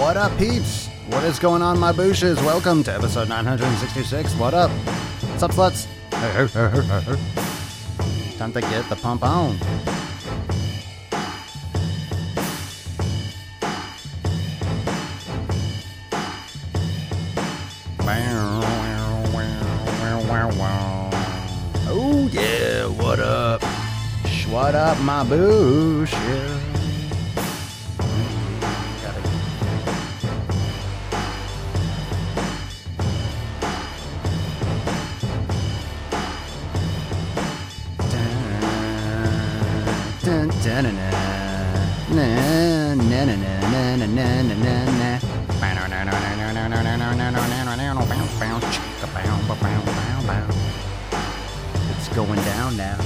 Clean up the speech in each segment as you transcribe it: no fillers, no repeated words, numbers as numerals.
What up, peeps? What is going on, my booshes? Welcome to episode 966. What up? What's up, sluts? Time to get the pump on. Oh, yeah, what up? What up, my boosh? Yeah. It's going down now.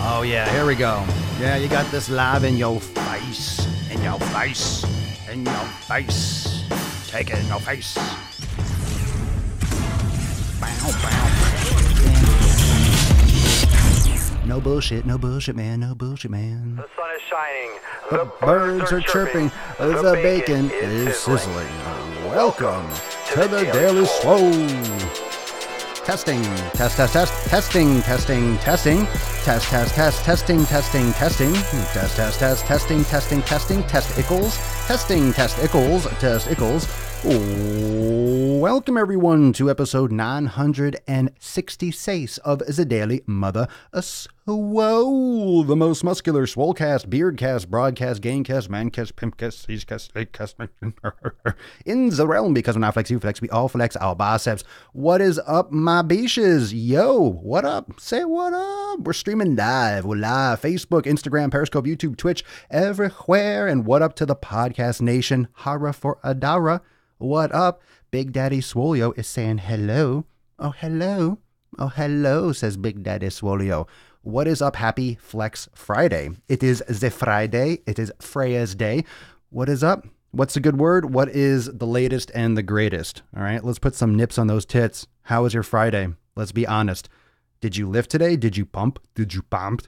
Oh yeah, here we go. Yeah, you got this live in your face. In your face. In your face. Take it in your face. No bullshit, man, no bullshit, man. The sun is shining. The birds are chirping. The bacon is sizzling. Welcome to the Daily Swole. Testing, testing, testing, testing, testing, testing, testing, testicles. Welcome everyone to episode 966 of the Daily Mother Swole, the most muscular swolecast, beardcast, broadcast, gamecast, mancast, pimpcast, seascast, statecast, in the realm, because when I flex, you flex, we all flex our biceps. What is up, my beaches? Yo, what up? Say what up. We're streaming live. We're live. Facebook, Instagram, Periscope, YouTube, Twitch, everywhere. And what up to the podcast nation? Hara for Adara. What up? Big Daddy Swolio is saying hello. Oh, hello. Oh, hello, says Big Daddy Swolio. What is up? Happy Flex Friday. It is the Friday. It is Freya's day. What is up? What's a good word? What is the latest and the greatest? All right, let's put some nips on those tits. How was your Friday? Let's be honest. Did you lift today? Did you pump? Did you pump?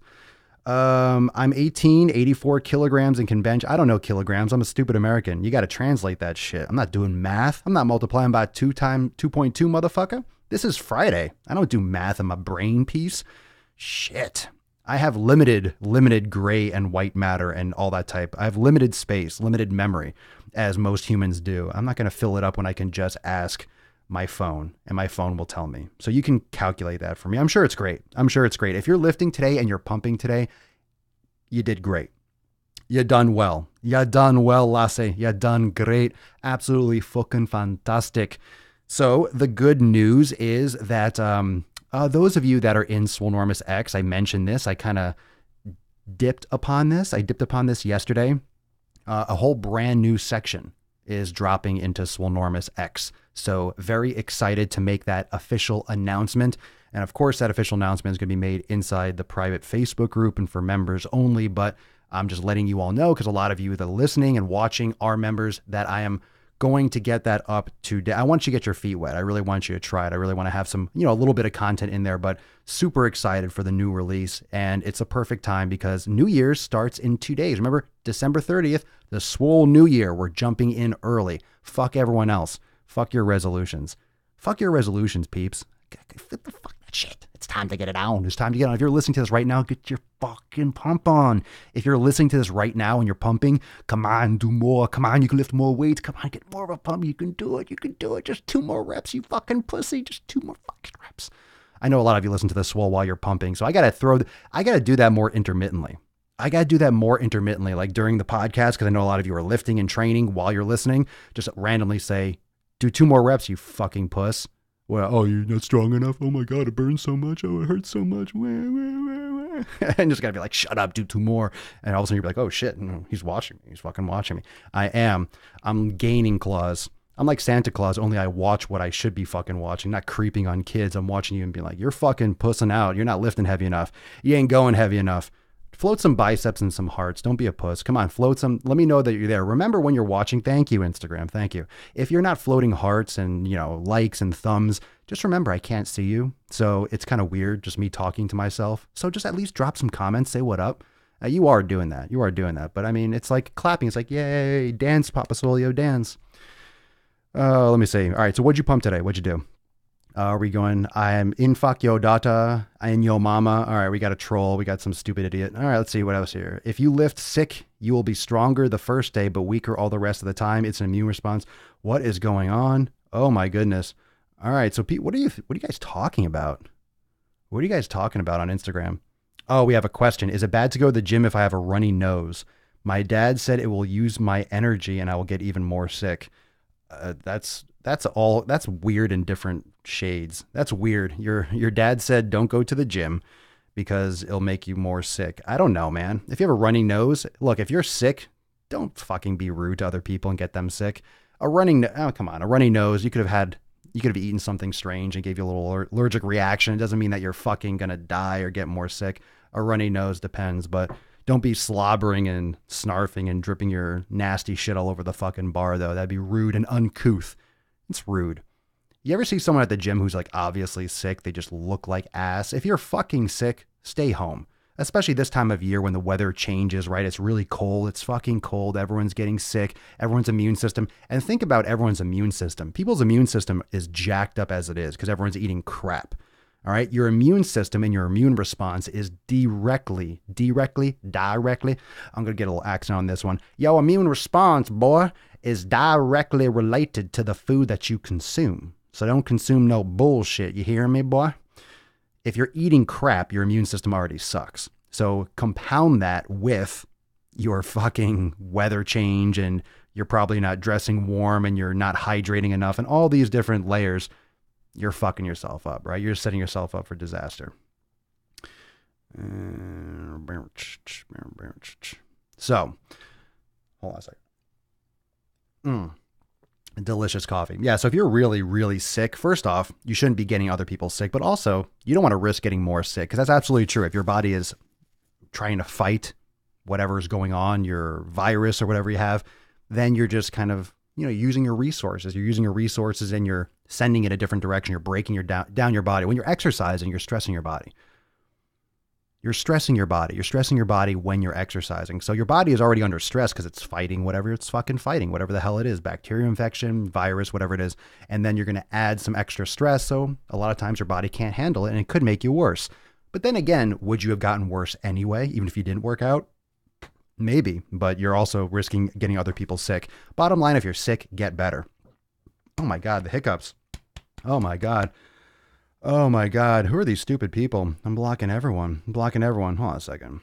I'm 18, 84 kilograms and can bench. I don't know kilograms. I'm a stupid American. You got to translate that shit. I'm not doing math. I'm not multiplying by 2.2, motherfucker. This is Friday. I don't do math in my brain piece. Shit. I have limited gray and white matter and all that type. I have limited space, limited memory, as most humans do. I'm not going to fill it up when I can just ask my phone, and my phone will tell me. So you can calculate that for me. I'm sure it's great. If you're lifting today and you're pumping today, you did great. You done well. You done well, Lasse. You done great. Absolutely fucking fantastic. So the good news is that those of you that are in Swolenormous X, I mentioned this. I kind of dipped upon this. I dipped upon this yesterday. A whole brand new section is dropping into Swolenormous X. So very excited to make that official announcement. And of course, that official announcement is going to be made inside the private Facebook group and for members only. But I'm just letting you all know, because a lot of you that are listening and watching are members, that I am going to get that up today. I want you to get your feet wet. I really want you to try it. I really want to have some, a little bit of content in there, but super excited for the new release. And it's a perfect time because New Year's starts in 2 days. Remember, December 30th, the Swole New Year. We're jumping in early. Fuck everyone else. Fuck your resolutions. Fuck your resolutions, peeps. Fuck that shit. It's time to get it on. It's time to get on. If you're listening to this right now, get your fucking pump on. If you're listening to this right now and you're pumping, come on, do more. Come on, you can lift more weights. Come on, get more of a pump. You can do it. You can do it. Just 2 more reps, you fucking pussy. Just 2 more fucking reps. I know a lot of you listen to the Swole while you're pumping, so I got to do that more intermittently. Like during the podcast, because I know a lot of you are lifting and training while you're listening. Just randomly say, do 2 more reps, you fucking puss. Well, oh, you're not strong enough. Oh my God, it burns so much. Oh, it hurts so much. And just gotta be like, shut up, do 2 more. And all of a sudden you're like, oh shit, he's watching me. He's fucking watching me. I'm gaining claws. I'm like Santa Claus, only I watch what I should be fucking watching, not creeping on kids. I'm watching you and being like, you're fucking pussing out. You're not lifting heavy enough. You ain't going heavy enough. Float some biceps and some hearts. Don't be a puss. Come on, float some. Let me know that you're there. Remember when you're watching. Thank you, Instagram. Thank you. If you're not floating hearts and, likes and thumbs, just remember I can't see you. So it's kind of weird just me talking to myself. So just at least drop some comments, say what up. You are doing that. You are doing that. But I mean, it's like clapping. It's like, yay, dance, Papa Swole, dance. Let me see. All right. So what'd you pump today? What'd you do? Are we going? I am in fuck yo data and yo mama. All right. We got a troll. We got some stupid idiot. All right. Let's see what else here. If you lift sick, you will be stronger the first day, but weaker all the rest of the time. It's an immune response. What is going on? Oh my goodness. All right. So Pete, what are you guys talking about? What are you guys talking about on Instagram? Oh, we have a question. Is it bad to go to the gym if I have a runny nose? My dad said it will use my energy and I will get even more sick. That's weird in different shades. That's weird. Your dad said don't go to the gym because it'll make you more sick. I don't know, man. If you have a runny nose, look, if you're sick, don't fucking be rude to other people and get them sick. A runny nose, you could have eaten something strange and gave you a little allergic reaction. It doesn't mean that you're fucking going to die or get more sick. A runny nose depends, but don't be slobbering and snarfing and dripping your nasty shit all over the fucking bar, though. That'd be rude and uncouth. It's rude. You ever see someone at the gym who's like obviously sick? They just look like ass. If you're fucking sick, stay home. Especially this time of year when the weather changes, right? It's really cold. It's fucking cold. Everyone's getting sick. Everyone's immune system. And think about everyone's immune system. People's immune system is jacked up as it is because everyone's eating crap. All right. Your immune system and your immune response is directly. I'm going to get a little accent on this one. Your immune response, boy, is directly related to the food that you consume. So don't consume no bullshit. You hear me, boy? If you're eating crap, your immune system already sucks. So compound that with your fucking weather change and you're probably not dressing warm and you're not hydrating enough and all these different layers. You're fucking yourself up, right? You're setting yourself up for disaster. So, hold on a second. Delicious coffee. Yeah, so if you're really, really sick, first off, you shouldn't be getting other people sick, but also you don't want to risk getting more sick because that's absolutely true. If your body is trying to fight whatever is going on, your virus or whatever you have, then you're just kind of, using your resources. You're using your resources and you're sending it a different direction. You're breaking down your body. When you're exercising, you're stressing your body. You're stressing your body. You're stressing your body when you're exercising. So your body is already under stress because it's fighting whatever it's fucking fighting, whatever the hell it is, bacteria infection, virus, whatever it is. And then you're going to add some extra stress. So a lot of times your body can't handle it and it could make you worse. But then again, would you have gotten worse anyway, even if you didn't work out? Maybe, but you're also risking getting other people sick. Bottom line, if you're sick, get better. Oh my God, the hiccups. Oh my God. Oh my God. Who are these stupid people? I'm blocking everyone. Hold on a second.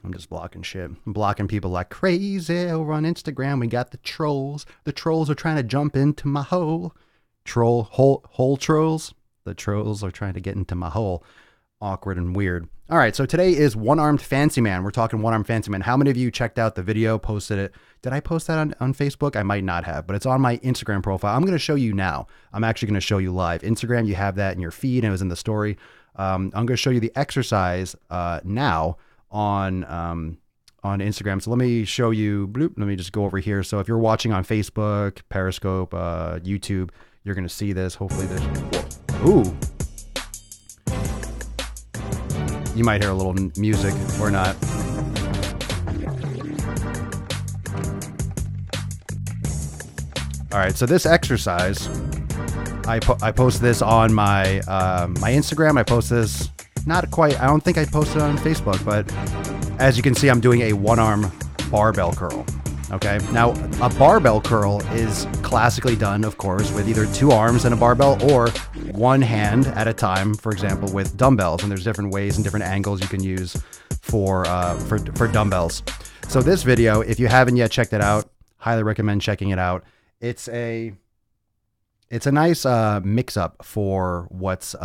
I'm just blocking shit. I'm blocking people like crazy over on Instagram. We got the trolls. The trolls are trying to jump into my hole. Hole trolls. The trolls are trying to get into my hole. Awkward and weird. All right, so today is One-Armed Fancy Man. We're talking One-Armed Fancy Man. How many of you checked out the video, posted it? Did I post that on Facebook? I might not have, but it's on my Instagram profile. I'm going to show you now. I'm actually going to show you live. Instagram, you have that in your feed, and it was in the story. I'm going to show you the exercise now on Instagram. So let me show you. Bloop, let me just go over here. So if you're watching on Facebook, Periscope, YouTube, you're going to see this. Hopefully this. Ooh. You might hear a little music or not. All right, so this exercise, I post this on my my Instagram. I post this not quite. I don't think I posted it on Facebook, but as you can see, I'm doing a one-arm barbell curl. Okay, now a barbell curl is classically done, of course, with either two arms and a barbell or one hand at a time, for example, with dumbbells. And there's different ways and different angles you can use for dumbbells. So this video, if you haven't yet checked it out, highly recommend checking it out. It's a nice mix up for what's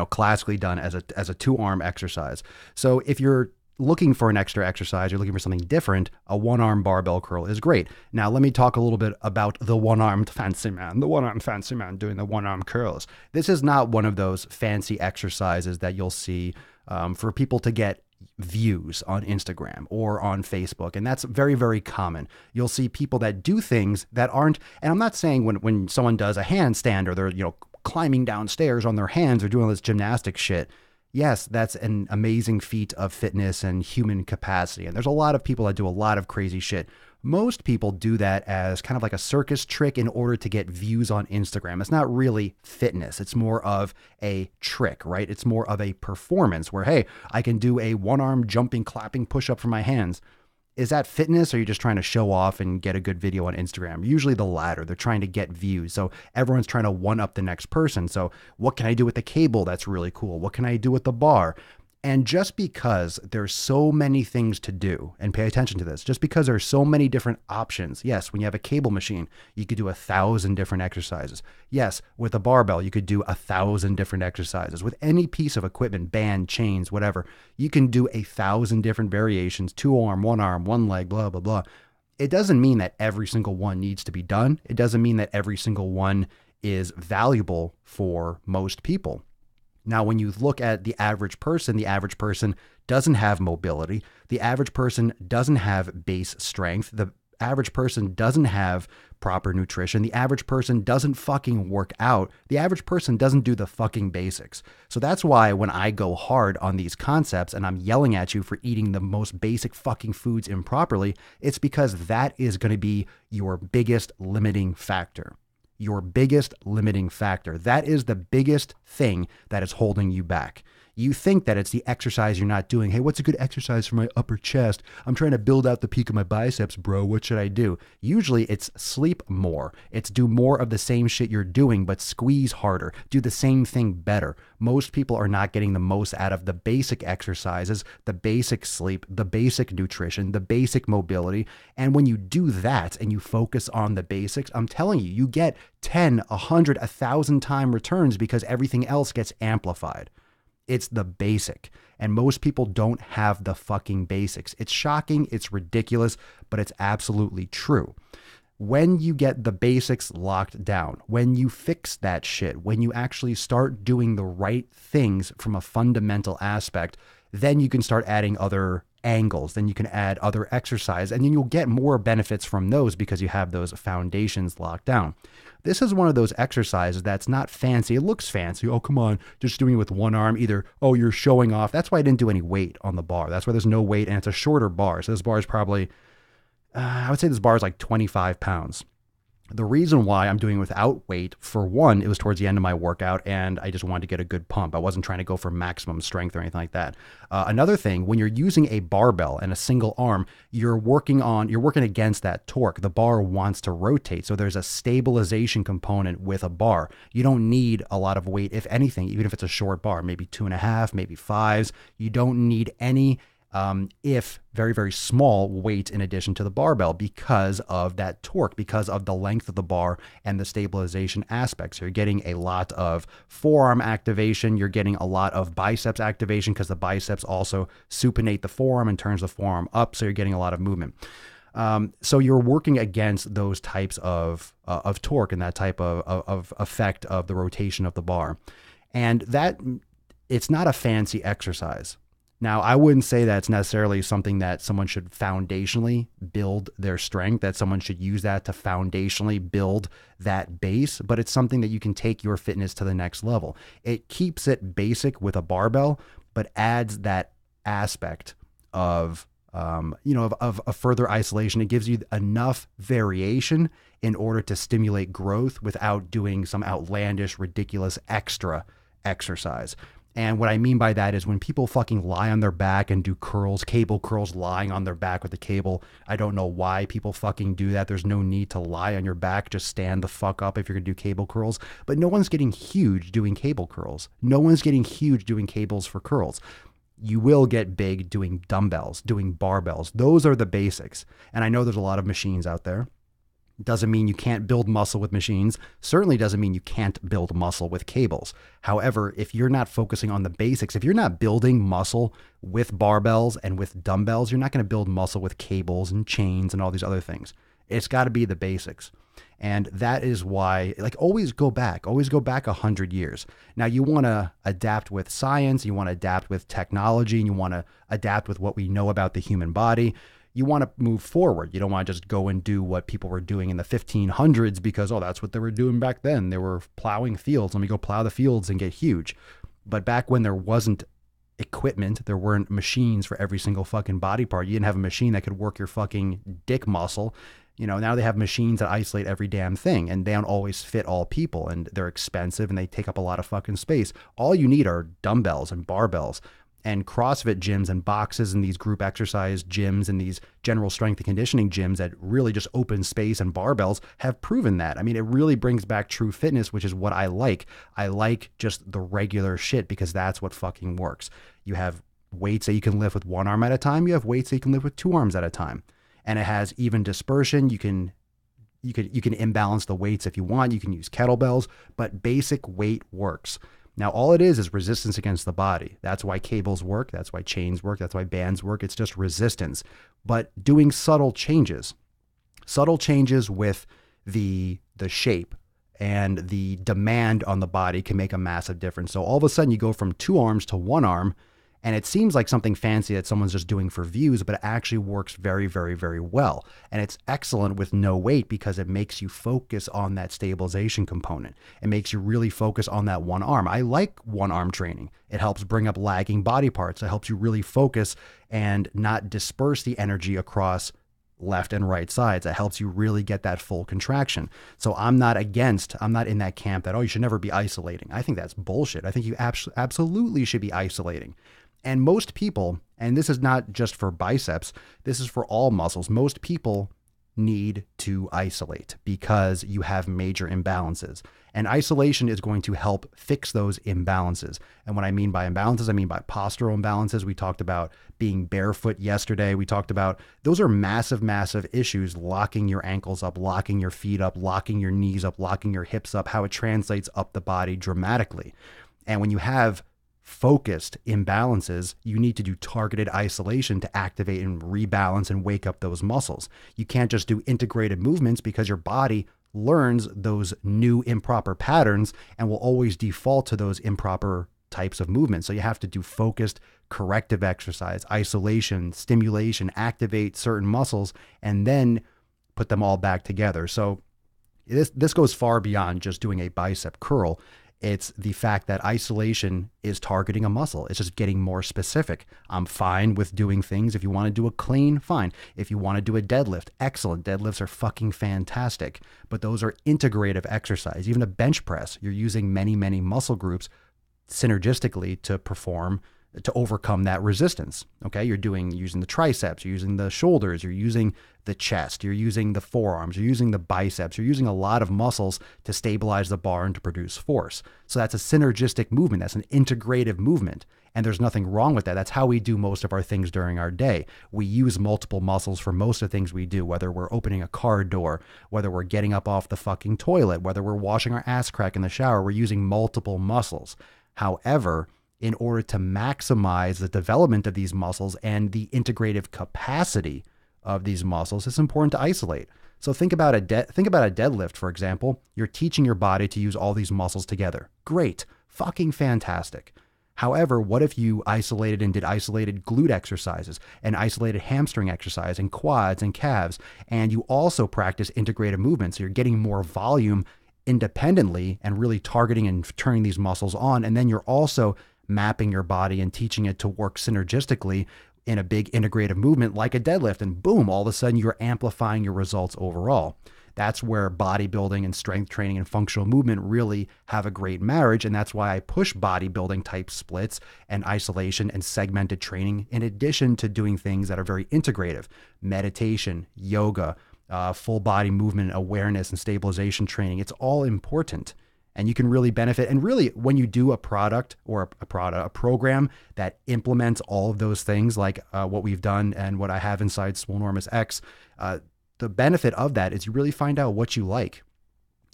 classically done as a two-arm exercise. So if you're looking for an extra exercise, you're looking for something different, a one-arm barbell curl is great. Now, let me talk a little bit about the one-armed fancy man, doing the one-arm curls. This is not one of those fancy exercises that you'll see for people to get views on Instagram or on Facebook. And that's very, very common. You'll see people that do things that aren't, and I'm not saying when someone does a handstand or they're, climbing downstairs on their hands or doing all this gymnastic shit, Yes, that's an amazing feat of fitness and human capacity. And there's a lot of people that do a lot of crazy shit. Most people do that as kind of like a circus trick in order to get views on Instagram. It's not really fitness. It's more of a trick, right? It's more of a performance where, hey, I can do a one arm jumping, clapping push up from my hands. Is that fitness, or are you just trying to show off and get a good video on Instagram? Usually the latter. They're trying to get views. So everyone's trying to one up the next person. So what can I do with the cable that's really cool? What can I do with the bar? And just because there's so many things to do, and pay attention to this, just because there's so many different options. Yes, when you have a cable machine, you could do 1,000 different exercises. Yes, with a barbell, you could do 1,000 different exercises. With any piece of equipment, band, chains, whatever, you can do 1,000 different variations, two arm, one leg, blah, blah, blah. It doesn't mean that every single one needs to be done. It doesn't mean that every single one is valuable for most people. Now, when you look at the average person doesn't have mobility. The average person doesn't have base strength. The average person doesn't have proper nutrition. The average person doesn't fucking work out. The average person doesn't do the fucking basics. So that's why when I go hard on these concepts and I'm yelling at you for eating the most basic fucking foods improperly, it's because that is going to be your biggest limiting factor. Your biggest limiting factor. That is the biggest thing that is holding you back. You think that it's the exercise you're not doing. Hey, what's a good exercise for my upper chest? I'm trying to build out the peak of my biceps, bro. What should I do? Usually it's sleep more. It's do more of the same shit you're doing, but squeeze harder. Do the same thing better. Most people are not getting the most out of the basic exercises, the basic sleep, the basic nutrition, the basic mobility. And when you do that and you focus on the basics, I'm telling you, you get 10, 100, 1,000 time returns because everything else gets amplified. It's the basic. And most people don't have the fucking basics. It's shocking. It's ridiculous, but it's absolutely true. When you get the basics locked down, when you fix that shit, when you actually start doing the right things from a fundamental aspect, then you can start adding other angles. Then you can add other exercise, and then you'll get more benefits from those because you have those foundations locked down. This is one of those exercises that's not fancy. It looks fancy. Oh, come on, just doing it with one arm. Either, oh, you're showing off. That's why I didn't do any weight on the bar. That's why there's no weight, and it's a shorter bar. So this bar is probably, I would say this bar is like 25 pounds. The reason why I'm doing without weight, for one, it was towards the end of my workout and I just wanted to get a good pump. I wasn't trying to go for maximum strength or anything like that. Another thing, when you're using a barbell and a single arm, you're working against that torque. The bar wants to rotate. So there's a stabilization component with a bar. You don't need a lot of weight, if anything, even if it's a short bar, maybe 2.5, maybe 5s. You don't need any if very, very small weight in addition to the barbell because of that torque, because of the length of the bar and the stabilization aspects. So you're getting a lot of forearm activation. You're getting a lot of biceps activation because the biceps also supinate the forearm and turns the forearm up. So you're getting a lot of movement. So you're working against those types of torque and that type of effect of the rotation of the bar. And that it's not a fancy exercise. Now, I wouldn't say that's necessarily something that someone should foundationally build their strength, that someone should use that to foundationally build that base, but it's something that you can take your fitness to the next level. It keeps it basic with a barbell, but adds that aspect of a further isolation. It gives you enough variation in order to stimulate growth without doing some outlandish, ridiculous extra exercise. And what I mean by that is when people fucking lie on their back and do curls, cable curls, lying on their back with the cable. I don't know why people fucking do that. There's no need to lie on your back. Just stand the fuck up if you're going to do cable curls. But no one's getting huge doing cable curls. No one's getting huge doing cables for curls. You will get big doing dumbbells, doing barbells. Those are the basics. And I know there's a lot of machines out there. Doesn't mean you can't build muscle with machines. Certainly doesn't mean you can't build muscle with cables. However, if you're not focusing on the basics, if you're not building muscle with barbells and with dumbbells, you're not going to build muscle with cables and chains and all these other things. It's got to be the basics. And that is why, always go back 100 years. Now you want to adapt with science, you want to adapt with technology, and you want to adapt with what we know about the human body. You want to move forward. You don't want to just go and do what people were doing in the 1500s because, that's what they were doing back then. They were plowing fields. Let me go plow the fields and get huge. But back when there wasn't equipment. There weren't machines for every single fucking body part. You didn't have a machine that could work your fucking dick muscle. Now they have machines that isolate every damn thing, and they don't always fit all people, and they're expensive and they take up a lot of fucking space. All you need are dumbbells and barbells and CrossFit gyms and boxes and these group exercise gyms and these general strength and conditioning gyms that really just open space and barbells have proven that. I mean, it really brings back true fitness, which is what I like. I like just the regular shit because that's what fucking works. You have weights that you can lift with one arm at a time. You have weights that you can lift with two arms at a time. And it has even dispersion. You can imbalance the weights if you want. You can use kettlebells, but basic weight works. Now, all it is resistance against the body. That's why cables work. That's why chains work. That's why bands work. It's just resistance. But doing subtle changes with the shape and the demand on the body can make a massive difference. So all of a sudden you go from two arms to one arm, and it seems like something fancy that someone's just doing for views, but it actually works very, very, very well. And it's excellent with no weight because it makes you focus on that stabilization component. It makes you really focus on that one arm. I like one arm training. It helps bring up lagging body parts. It helps you really focus and not disperse the energy across left and right sides. It helps you really get that full contraction. So I'm not in that camp that, oh, you should never be isolating. I think that's bullshit. I think you absolutely should be isolating. And most people, and this is not just for biceps, this is for all muscles, most people need to isolate because you have major imbalances. And isolation is going to help fix those imbalances. And what I mean by imbalances, I mean by postural imbalances. We talked about being barefoot yesterday. We talked about those are massive, massive issues, locking your ankles up, locking your feet up, locking your knees up, locking your hips up, how it translates up the body dramatically. And when you have focused imbalances, you need to do targeted isolation to activate and rebalance and wake up those muscles. You can't just do integrated movements because your body learns those new improper patterns and will always default to those improper types of movements. So you have to do focused corrective exercise, isolation, stimulation, activate certain muscles, and then put them all back together. So this goes far beyond just doing a bicep curl. It's the fact that isolation is targeting a muscle. It's just getting more specific. I'm fine with doing things. If you want to do a clean, fine. If you want to do a deadlift, excellent. Deadlifts are fucking fantastic. But those are integrative exercise. Even a bench press, you're using many, many muscle groups synergistically to overcome that resistance. Okay, you're using the triceps, you're using the shoulders, you're using the chest, you're using the forearms, you're using the biceps, you're using a lot of muscles to stabilize the bar and to produce force. So that's a synergistic movement. That's an integrative movement. And there's nothing wrong with that. That's how we do most of our things during our day. We use multiple muscles for most of the things we do, whether we're opening a car door, whether we're getting up off the fucking toilet, whether we're washing our ass crack in the shower, we're using multiple muscles. However, in order to maximize the development of these muscles and the integrative capacity of these muscles, it's important to isolate. So think about a deadlift, for example. You're teaching your body to use all these muscles together. Great, fucking fantastic. However, what if you isolated and did isolated glute exercises and isolated hamstring exercise and quads and calves, and you also practice integrative movements? So you're getting more volume independently and really targeting and turning these muscles on. And then you're also mapping your body and teaching it to work synergistically in a big integrative movement like a deadlift, and boom, all of a sudden you're amplifying your results overall. That's where bodybuilding and strength training and functional movement really have a great marriage, and that's why I push bodybuilding type splits and isolation and segmented training in addition to doing things that are very integrative. Meditation, yoga, full body movement awareness and stabilization training. It's all important. And you can really benefit. And really, when you do a product or a program that implements all of those things, like what we've done and what I have inside Swolenormous X, the benefit of that is you really find out what you like.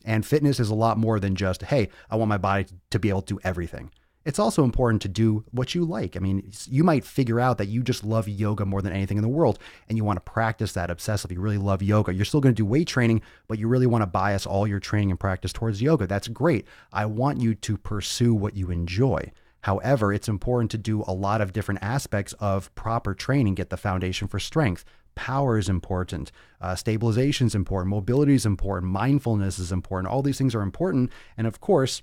And fitness is a lot more than just, hey, I want my body to be able to do everything. It's also important to do what you like. I mean, you might figure out that you just love yoga more than anything in the world, and you want to practice that obsessively. You really love yoga. You're still going to do weight training, but you really want to bias all your training and practice towards yoga. That's great. I want you to pursue what you enjoy. However, it's important to do a lot of different aspects of proper training, get the foundation for strength. Power is important. Stabilization is important. Mobility is important. Mindfulness is important. All these things are important. And of course,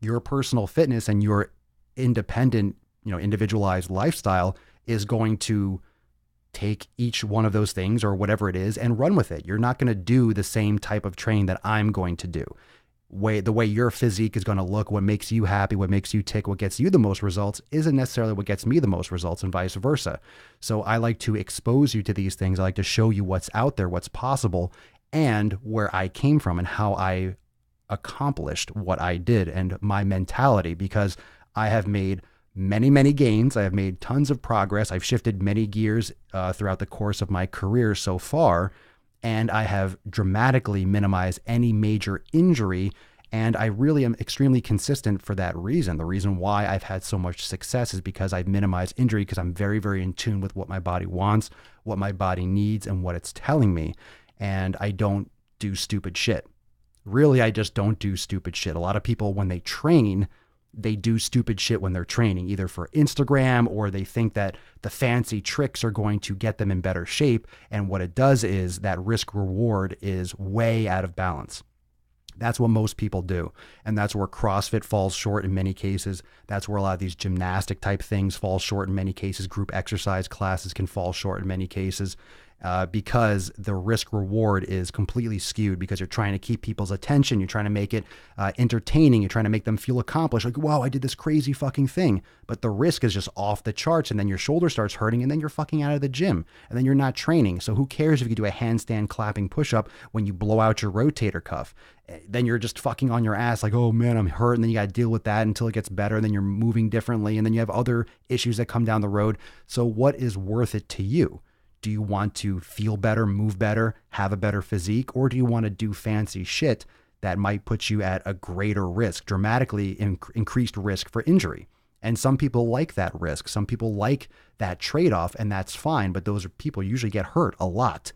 your personal fitness and your independent individualized lifestyle is going to take each one of those things or whatever it is and run with it. You're not going to do the same type of training that I'm going to do. The way your physique is going to look, what makes you happy, what makes you tick, what gets you the most results isn't necessarily what gets me the most results, and vice versa. So I like to expose you to these things. I like to show you what's out there, what's possible, and where I came from and how I accomplished what I did and my mentality, because I have made many, many gains. I have made tons of progress. I've shifted many gears throughout the course of my career so far, and I have dramatically minimized any major injury. And I really am extremely consistent for that reason. The reason why I've had so much success is because I've minimized injury, because I'm very, very in tune with what my body wants, what my body needs, and what it's telling me. And I don't do stupid shit. Really, I just don't do stupid shit. A lot of people, when they train, they do stupid shit when they're training, either for Instagram, or they think that the fancy tricks are going to get them in better shape. And what it does is that risk reward is way out of balance. That's what most people do. And that's where CrossFit falls short in many cases. That's where a lot of these gymnastic type things fall short in many cases. Group exercise classes can fall short in many cases. Because the risk reward is completely skewed, because you're trying to keep people's attention. You're trying to make it entertaining. You're trying to make them feel accomplished. Like, wow, I did this crazy fucking thing. But the risk is just off the charts. And then your shoulder starts hurting, and then you're fucking out of the gym, and then you're not training. So who cares if you do a handstand clapping push-up when you blow out your rotator cuff? Then you're just fucking on your ass like, oh man, I'm hurt. And then you got to deal with that until it gets better. And then you're moving differently. And then you have other issues that come down the road. So what is worth it to you? Do you want to feel better, move better, have a better physique, or do you want to do fancy shit that might put you at a greater risk, dramatically increased risk for injury? And some people like that risk. Some people like that trade-off, and that's fine. But those are people usually get hurt a lot,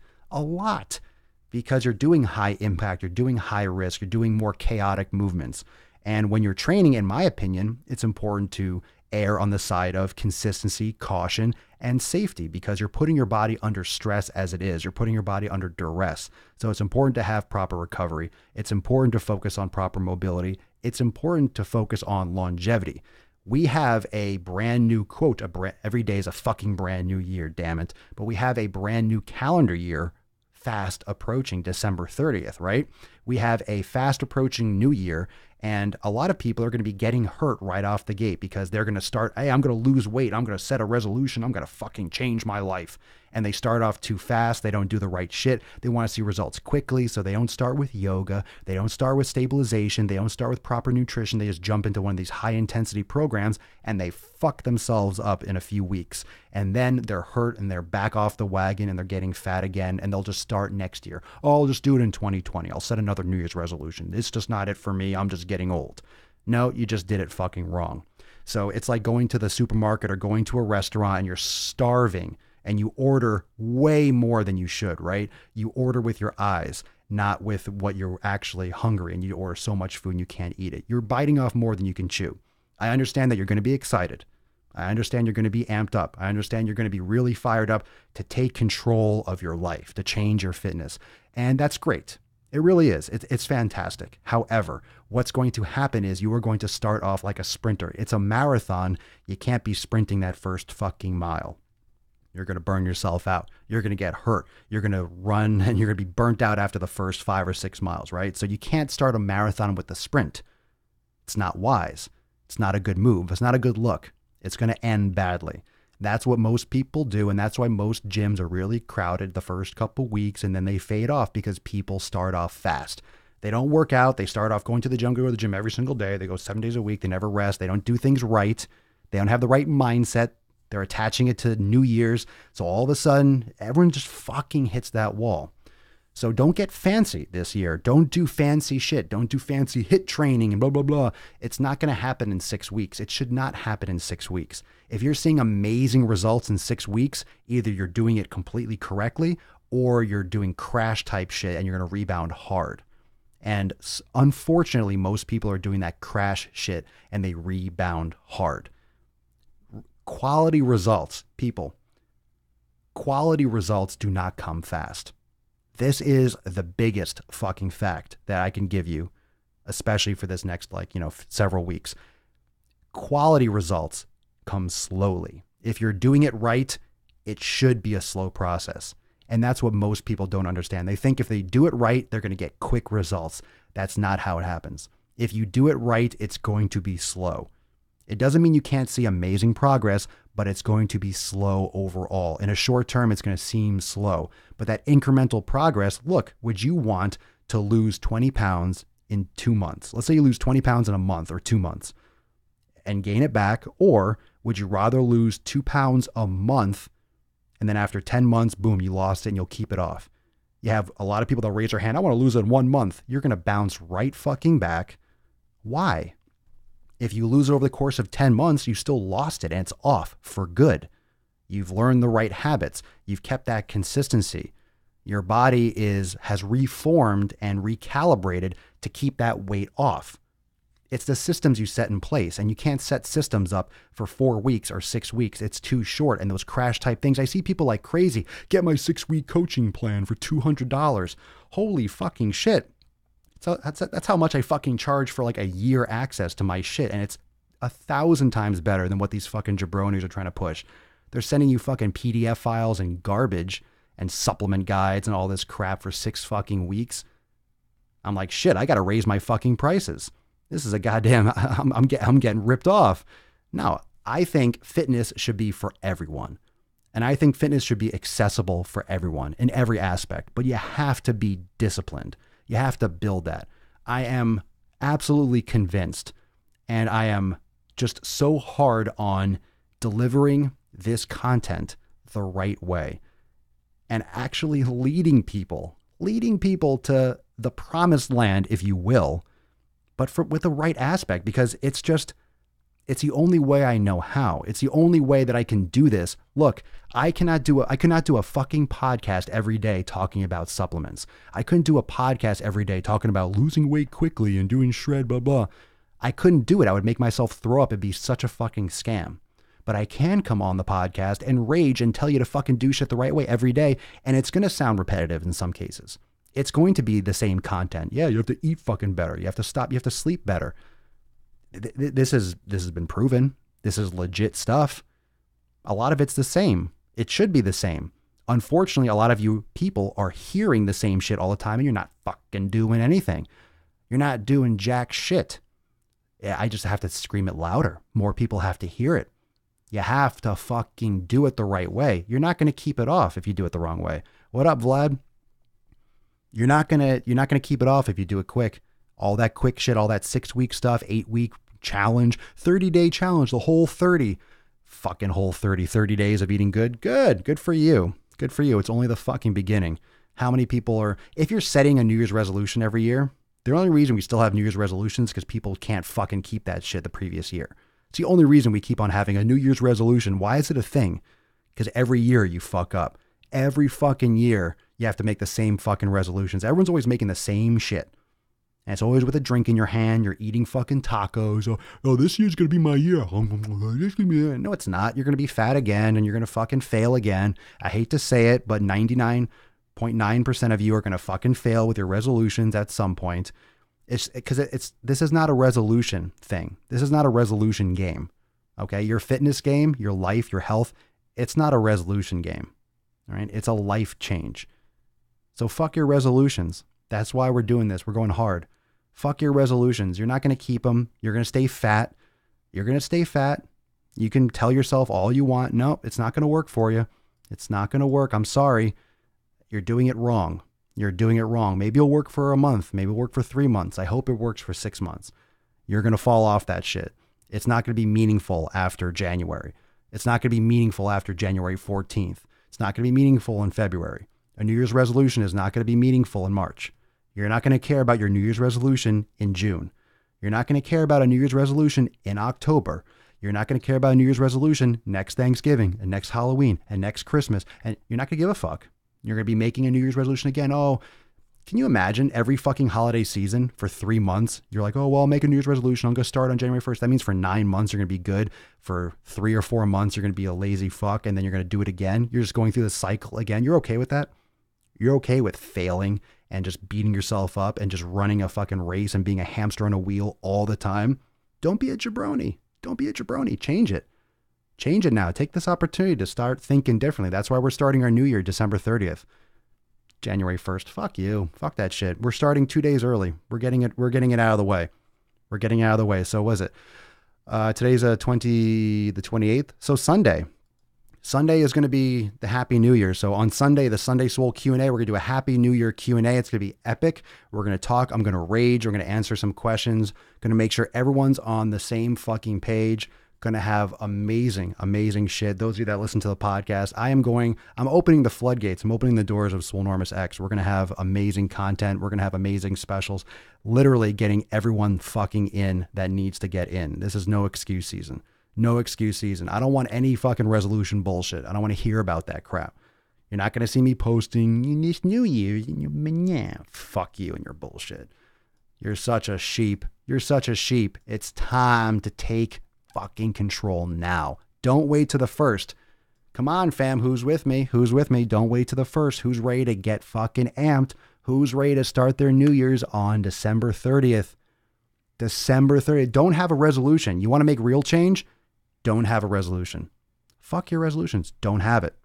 because you're doing high impact, you're doing high risk, you're doing more chaotic movements. And when you're training, in my opinion, it's important to err on the side of consistency, caution, and safety, because you're putting your body under stress as it is. You're putting your body under duress. So it's important to have proper recovery. It's important to focus on proper mobility. It's important to focus on longevity. We have a brand new quote, every day is a fucking brand new year, damn it. But we have a brand new calendar year fast approaching, December 30th, right? We have a fast approaching new year, and a lot of people are going to be getting hurt right off the gate, because they're going to start, hey, I'm going to lose weight. I'm going to set a resolution. I'm going to fucking change my life. And they start off too fast. They don't do the right shit. They want to see results quickly. So they don't start with yoga. They don't start with stabilization. They don't start with proper nutrition. They just jump into one of these high intensity programs, and they fuck themselves up in a few weeks. And then they're hurt, and they're back off the wagon, and they're getting fat again. And they'll just start next year. Oh, I'll just do it in 2020. I'll set another New Year's resolution. It's just not it for me. I'm just getting old. No, you just did it fucking wrong. So it's like going to the supermarket or going to a restaurant, and you're starving, and you order way more than you should, right? You order with your eyes, not with what you're actually hungry, and you order so much food and you can't eat it. You're biting off more than you can chew. I understand that you're going to be excited. I understand you're going to be amped up. I understand you're going to be really fired up to take control of your life, to change your fitness. And that's great. It really is. It's fantastic. However, what's going to happen is you are going to start off like a sprinter. It's a marathon. You can't be sprinting that first fucking mile. You're going to burn yourself out. You're going to get hurt. You're going to run, and you're going to be burnt out after the first 5 or 6 miles, right? So you can't start a marathon with the sprint. It's not wise. It's not a good move. It's not a good look. It's going to end badly. That's what most people do, and that's why most gyms are really crowded the first couple weeks, and then they fade off, because people start off fast. They don't work out. They start off going to the gym, go to the gym every single day. They go 7 days a week. They never rest. They don't do things right. They don't have the right mindset. They're attaching it to New Year's. So all of a sudden, everyone just fucking hits that wall. So don't get fancy this year. Don't do fancy shit. Don't do fancy HIIT training and blah, blah, blah. It's not going to happen in 6 weeks. It should not happen in 6 weeks. If you're seeing amazing results in 6 weeks, either you're doing it completely correctly, or you're doing crash type shit and you're going to rebound hard. And unfortunately, most people are doing that crash shit and they rebound hard. Quality results, people, quality results do not come fast. This is the biggest fucking fact that I can give you, especially for this next, several weeks. Quality results comes slowly. If you're doing it right, it should be a slow process. And that's what most people don't understand. They think if they do it right, they're going to get quick results. That's not how it happens. If you do it right, it's going to be slow. It doesn't mean you can't see amazing progress, but it's going to be slow overall. In a short term, it's going to seem slow. But that incremental progress, look, would you want to lose 20 pounds in 2 months? Let's say you lose 20 pounds in a month or 2 months and gain it back. Or would you rather lose 2 pounds a month and then after 10 months, boom, you lost it and you'll keep it off? You have a lot of people that raise their hand, I want to lose it in 1 month. You're going to bounce right fucking back. Why? If you lose it over the course of 10 months, you still lost it and it's off for good. You've learned the right habits. You've kept that consistency. Your body has reformed and recalibrated to keep that weight off. It's the systems you set in place, and you can't set systems up for 4 weeks or 6 weeks. It's too short. And those crash type things, I see people like crazy. Get my 6-week coaching plan for $200. Holy fucking shit. So that's how much I fucking charge for like a year access to my shit. And it's 1,000 times better than what these fucking jabronis are trying to push. They're sending you fucking PDF files and garbage and supplement guides and all this crap for 6 fucking weeks. I'm like, shit, I got to raise my fucking prices. This is a goddamn, I'm getting ripped off. No, I think fitness should be for everyone. And I think fitness should be accessible for everyone in every aspect, but you have to be disciplined. You have to build that. I am absolutely convinced, and I am just so hard on delivering this content the right way and actually leading people to the promised land, if you will, but with the right aspect, because it's the only way I know how. It's the only way that I can do this. Look, I cannot do a fucking podcast every day talking about supplements. I couldn't do a podcast every day talking about losing weight quickly and doing shred, blah, blah. I couldn't do it. I would make myself throw up. It'd be such a fucking scam. But I can come on the podcast and rage and tell you to fucking do shit the right way every day. And it's going to sound repetitive in some cases. It's going to be the same content. Yeah, you have to eat fucking better. You have to stop. You have to sleep better. This has been proven. This is legit stuff. A lot of it's the same. It should be the same. Unfortunately, a lot of you people are hearing the same shit all the time and you're not fucking doing anything. You're not doing jack shit. I just have to scream it louder. More people have to hear it. You have to fucking do it the right way. You're not going to keep it off if you do it the wrong way. What up, Vlad? You're not going to keep it off if you do it quick. All that quick shit, all that 6-week stuff, 8-week challenge, 30-day challenge, the whole 30, fucking whole 30 days of eating good. Good for you. Good for you. It's only the fucking beginning. How many people are, if you're setting a New Year's resolution every year, the only reason we still have New Year's resolutions is because people can't fucking keep that shit the previous year. It's the only reason we keep on having a New Year's resolution. Why is it a thing? Because every year you fuck up. Every fucking year you have to make the same fucking resolutions. Everyone's always making the same shit. And it's always with a drink in your hand. You're eating fucking tacos. Oh, this year's going to be my year. No, it's not. You're going to be fat again and you're going to fucking fail again. I hate to say it, but 99.9% of you are going to fucking fail with your resolutions at some point. It's because this is not a resolution thing. This is not a resolution game. Okay. Your fitness game, your life, your health, it's not a resolution game. All right. It's a life change. So fuck your resolutions. That's why we're doing this. We're going hard. Fuck your resolutions. You're not going to keep them. You're going to stay fat. You're going to stay fat. You can tell yourself all you want. No, it's not going to work for you. It's not going to work. I'm sorry. You're doing it wrong. You're doing it wrong. Maybe it'll work for a month. Maybe it'll work for 3 months. I hope it works for 6 months. You're going to fall off that shit. It's not going to be meaningful after January. It's not going to be meaningful after January 14th. It's not going to be meaningful in February. A New Year's resolution is not going to be meaningful in March. You're not going to care about your New Year's resolution in June. You're not going to care about a New Year's resolution in October. You're not going to care about a New Year's resolution next Thanksgiving and next Halloween and next Christmas. And you're not going to give a fuck. You're going to be making a New Year's resolution again. Oh, can you imagine every fucking holiday season for 3 months? You're like, oh, well, I'll make a New Year's resolution. I'm going to start on January 1st. That means for 9 months, you're going to be good. For 3 or 4 months, you're going to be a lazy fuck. And then you're going to do it again. You're just going through the cycle again. You're okay with that? You're okay with failing and just beating yourself up and just running a fucking race and being a hamster on a wheel all the time? Don't be a jabroni. Don't be a jabroni. Change it. Change it now. Take this opportunity to start thinking differently. That's why we're starting our new year, December 30th. January 1st. Fuck you. Fuck that shit. We're starting 2 days early. We're getting it out of the way. We're getting it out of the way. So was it? Today's the 28th. So Sunday. Sunday is going to be the Happy New Year. So on Sunday, the Sunday Swole Q&A, we're going to do a Happy New Year Q&A. It's going to be epic. We're going to talk. I'm going to rage. We're going to answer some questions. Going to make sure everyone's on the same fucking page. Going to have amazing shit. Those of you that listen to the podcast, I'm opening the floodgates. I'm opening the doors of Swolenormous X. We're going to have amazing content. We're going to have amazing specials. Literally getting everyone fucking in that needs to get in. This is no excuse season. No excuse season. I don't want any fucking resolution bullshit. I don't want to hear about that crap. You're not going to see me posting in this new year. Yeah, fuck you and your bullshit. You're such a sheep. You're such a sheep. It's time to take fucking control now. Don't wait to the first. Come on, fam. Who's with me? Who's with me? Don't wait to the first. Who's ready to get fucking amped? Who's ready to start their New Year's on December 30th? December 30th. Don't have a resolution. You want to make real change? Don't have a resolution. Fuck your resolutions. Don't have it.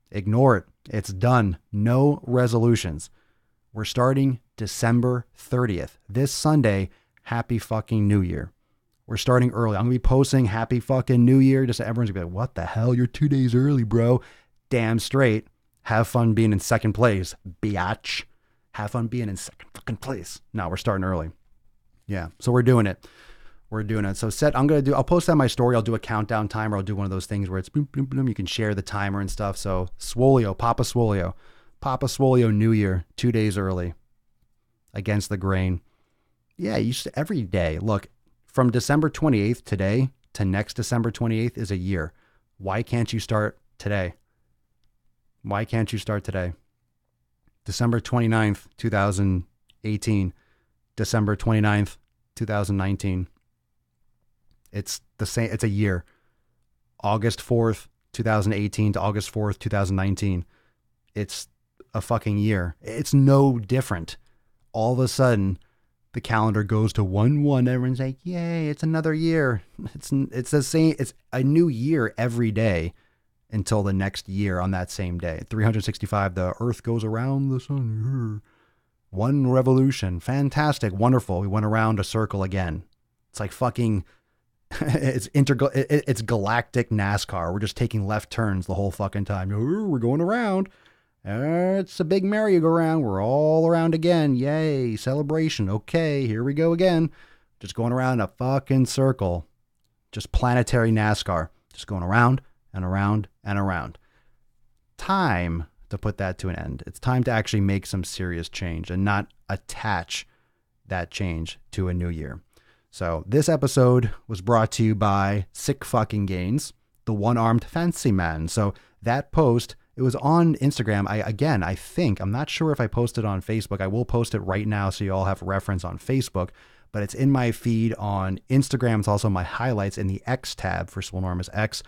Ignore it. It's done. No resolutions. We're starting December 30th. This Sunday, Happy fucking New Year. We're starting early. I'm going to be posting Happy fucking New Year. Just so everyone's going to be like, what the hell? You're 2 days early, bro. Damn straight. Have fun being in second place, biatch. Have fun being in second fucking place. No, we're starting early. Yeah. So we're doing it. We're doing it. So I'll post that on my story. I'll do a countdown timer. I'll do one of those things where it's boom, boom, boom. You can share the timer and stuff. So Swoleo, Papa Swoleo New Year, 2 days early against the grain. Yeah. Every day. Look, from December 28th today to next December 28th is a year. Why can't you start today? Why can't you start today? December 29th, 2018, December 29th, 2019. It's the same. It's a year. August 4th, 2018 to August 4th, 2019. It's a fucking year. It's no different. All of a sudden, the calendar goes to 1/1. Everyone's like, yay, it's another year. It's the same. It's a new year every day until the next year on that same day. 365, the earth goes around the sun. One revolution. Fantastic. Wonderful. We went around a circle again. It's like fucking, it's galactic NASCAR. We're just taking left turns the whole fucking time. We're going around. It's a big merry-go-round. We're all around again. Yay. Celebration. Okay. Here we go again. Just going around a fucking circle. Just planetary NASCAR. Just going around and around and around. Time to put that to an end. It's time to actually make some serious change and not attach that change to a new year. So this episode was brought to you by Sick Fucking Gains, the one-armed fancy man. So that post, it was on Instagram. I'm not sure if I posted on Facebook. I will post it right now so you all have reference on Facebook, but it's in my feed on Instagram. It's also my highlights in the X tab for Swolenormous X.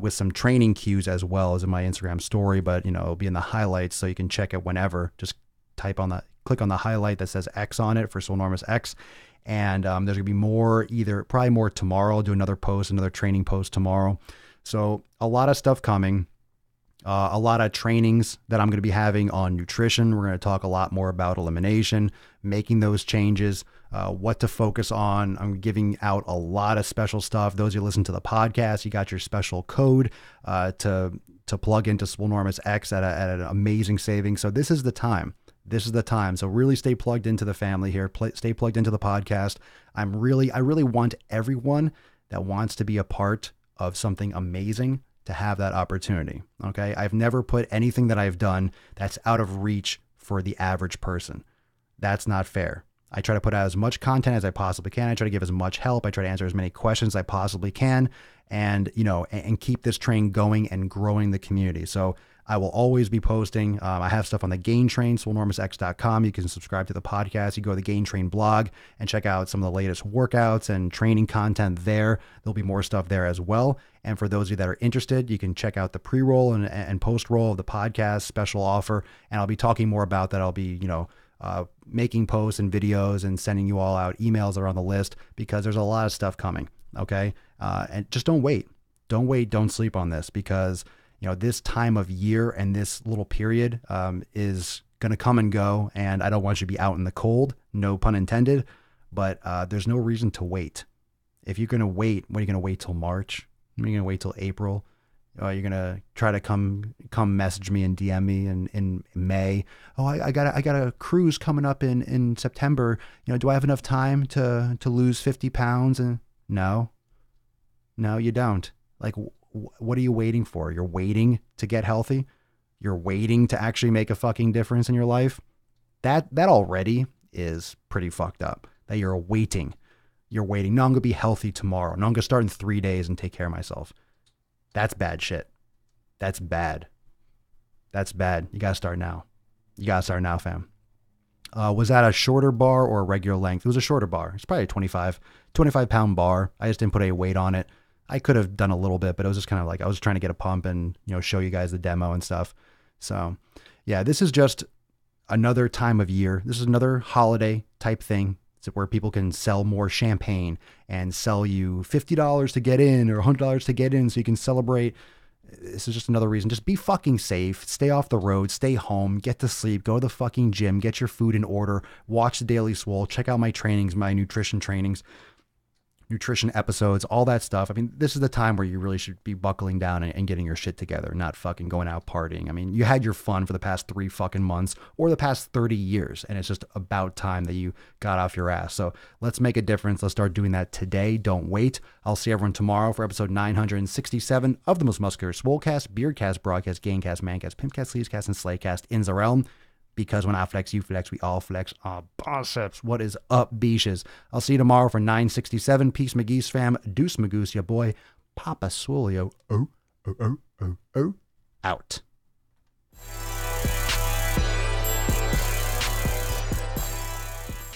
With some training cues as well as in my Instagram story, but it'll be in the highlights so you can check it whenever. Just click on the highlight that says X on it for Swolenormous X. And there's gonna be probably more tomorrow. I'll do another training post tomorrow. So a lot of stuff coming, a lot of trainings that I'm going to be having on nutrition. We're going to talk a lot more about elimination, making those changes, what to focus on. I'm giving out a lot of special stuff. Those who listen to the podcast, you got your special code to plug into Swolenormous X at an amazing savings. So this is the time. This is the time. So really stay plugged into the family here. Stay plugged into the podcast. I really want everyone that wants to be a part of something amazing to have that opportunity. Okay. I've never put anything that I've done that's out of reach for the average person. That's not fair. I try to put out as much content as I possibly can. I try to give as much help. I try to answer as many questions as I possibly can and keep this train going and growing the community. So I will always be posting. I have stuff on the Gain Train, swolenormousx.com. You can subscribe to the podcast. You go to the Gain Train blog and check out some of the latest workouts and training content there. There'll be more stuff there as well. And for those of you that are interested, you can check out the pre-roll and post-roll of the podcast special offer. And I'll be talking more about that. I'll be, making posts and videos and sending you all out emails that are on the list because there's a lot of stuff coming. Okay. And just don't wait. Don't wait. Don't sleep on this, because, this time of year and this little period is going to come and go. And I don't want you to be out in the cold, no pun intended, but there's no reason to wait. If you're going to wait, what are you going to wait till March? Are you going to wait till April? You're going to try to come message me and DM me in May. Oh, I got a cruise coming up in September. Do I have enough time to lose 50 pounds? And no, you don't. Like, what are you waiting for? You're waiting to get healthy. You're waiting to actually make a fucking difference in your life. That already is pretty fucked up. That you're waiting. You're waiting. No, I'm going to be healthy tomorrow. No, I'm going to start in 3 days and take care of myself. That's bad shit. That's bad. That's bad. You got to start now. You got to start now, fam. Was that a shorter bar or a regular length? It was a shorter bar. It's probably a 25 pound bar. I just didn't put any weight on it. I could have done a little bit, but it was just kind of like, I was trying to get a pump and, show you guys the demo and stuff. So yeah, this is just another time of year. This is another holiday type thing. It's where people can sell more champagne and sell you $50 to get in or $100 to get in so you can celebrate. This is just another reason. Just be fucking safe. Stay off the road. Stay home. Get to sleep. Go to the fucking gym. Get your food in order. Watch the Daily Swole. Check out my trainings, my nutrition trainings, nutrition episodes, all that stuff. I mean, this is the time where you really should be buckling down and getting your shit together, not fucking going out partying. I mean, you had your fun for the past 3 fucking months or the past 30 years, and it's just about time that you got off your ass. So let's make a difference. Let's start doing that today. Don't wait. I'll see everyone tomorrow for episode 967 of the Most Muscular Swolecast, Beardcast, Broadcast, Gamecast, Mancast, Pimpcast, Sleevescast, and Slaycast in the realm. Because when I flex, you flex, we all flex our biceps. What is up, beaches? I'll see you tomorrow for 967. Peace, McGee's fam. Deuce Magoose, your boy. Papa Swole, out.